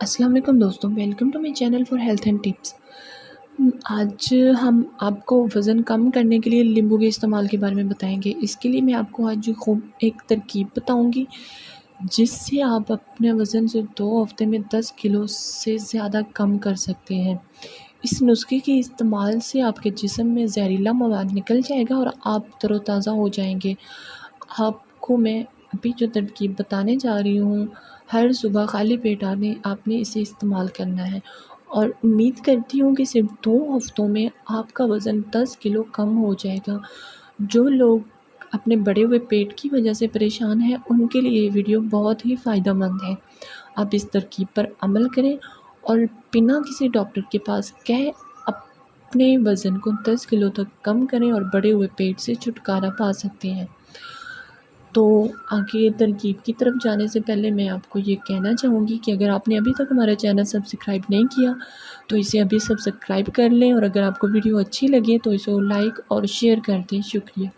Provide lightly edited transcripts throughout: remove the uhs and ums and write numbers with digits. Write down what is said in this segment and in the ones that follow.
السلام علیکم دوستوں، welcome to my channel for health and tips. آج ہم آپ کو وزن کم کرنے کے لیے لیمبو کے استعمال کے بارے میں بتائیں گے۔ اس کے لیے میں آپ کو آج خوب ایک ترکیب بتاؤں گی جس سے آپ اپنے وزن سے 2 ہفتے میں 10 کلو سے زیادہ کم کر سکتے ہیں۔ اس نسخے کے استعمال سے آپ کے جسم میں زہریلا مواد نکل جائے گا اور آپ تر و تازہ ہو جائیں گے۔ آپ کو میں ابھی جو ترکیب بتانے جا رہی ہوں، ہر صبح خالی پیٹ آپ نے اسے استعمال کرنا ہے، اور امید کرتی ہوں کہ صرف 2 ہفتوں میں آپ کا وزن 10 کلو کم ہو جائے گا۔ جو لوگ اپنے بڑے ہوئے پیٹ کی وجہ سے پریشان ہیں، ان کے لیے یہ ویڈیو بہت ہی فائدہ مند ہے۔ آپ اس ترکیب پر عمل کریں اور بنا کسی ڈاکٹر کے پاس گئے اپنے وزن کو 10 کلو تک کم کریں اور بڑے ہوئے پیٹ سے چھٹکارا پا سکتے ہیں۔ تو آگے ترکیب کی طرف جانے سے پہلے میں آپ کو یہ کہنا چاہوں گی کہ اگر آپ نے ابھی تک ہمارا چینل سبسکرائب نہیں کیا تو اسے ابھی سبسکرائب کر لیں، اور اگر آپ کو ویڈیو اچھی لگے تو اسے لائک اور شیئر کر دیں۔ شکریہ۔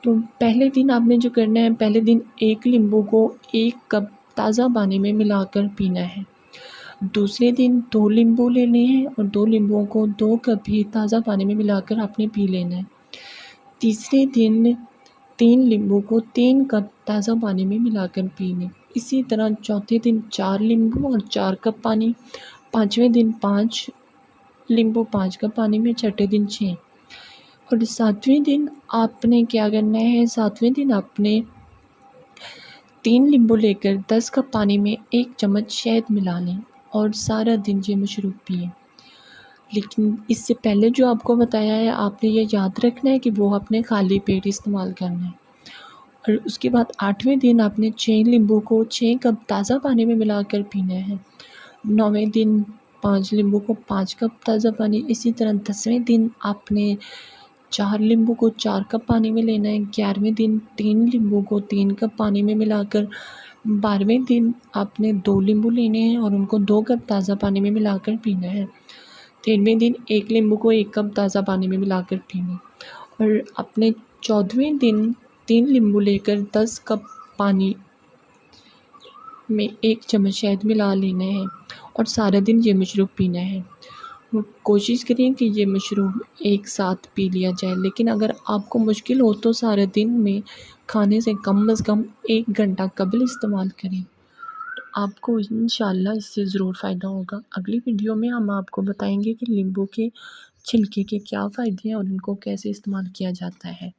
تو پہلے دن آپ نے جو کرنا ہے، پہلے دن 1 لیمبو کو 1 کپ تازہ پانی میں ملا کر پینا ہے۔ دوسرے دن 2 لیمبو لینے ہیں اور 2 لیمبوؤں کو 2 کپ ہی تازہ پانی میں ملا کر آپ نے پی لینا ہے۔ تیسرے دن 3 لیمبو کو 3 کپ تازہ پانی میں ملا کر پینے۔ اسی طرح چوتھے دن 4 لیمبو اور 4 کپ پانی، 5ویں دن 5 لیمبو 5 کپ پانی میں، چھٹے دن 6۔ اور 7ویں دن آپ نے کیا کرنا ہے، 7ویں دن آپ نے 3 لیمبو لے کر 10 کپ پانی میں 1 چمچ شہد ملا لیں اور سارا دن یہ مشروب پئیں۔ لیکن اس سے پہلے جو آپ کو بتایا ہے، آپ نے یہ یاد رکھنا ہے کہ وہ اپنے خالی پیٹ استعمال کرنا ہے۔ اور اس کے بعد 8ویں دن آپ نے 6 لیمبو کو 6 کپ تازہ پانی میں ملا کر پینا ہے۔ 9ویں دن 5 لیمبو کو 5 کپ تازہ پانی۔ اسی طرح 10ویں دن آپ نے 4 لیمبو کو 4 کپ پانی میں لینا ہے۔ 11ویں دن 3 لیمبو کو 3 کپ پانی میں ملا کر۔ 12ویں دن آپ نے 2 لیمبو لینے ہیں اور ان کو 2 کپ تازہ پانی میں ملا کر پینا ہے۔ 13ویں دن 1 لیمبو کو 1 کپ تازہ پانی میں ملا کر پینا۔ اور اپنے 14ویں دن 3 لیمبو لے کر 10 کپ پانی میں 1 چمچ شہد ملا لینا ہے اور سارا دن یہ مشروب پینا ہے۔ کوشش کریں کہ یہ مشروب ایک ساتھ پی لیا جائے، لیکن اگر آپ کو مشکل ہو تو سارے دن میں کھانے سے کم از کم 1 گھنٹہ قبل استعمال کریں۔ آپ کو انشاءاللہ اس سے ضرور فائدہ ہوگا۔ اگلی ویڈیو میں ہم آپ کو بتائیں گے کہ لیمبو کے چھلکے کے کیا فائدے ہیں اور ان کو کیسے استعمال کیا جاتا ہے۔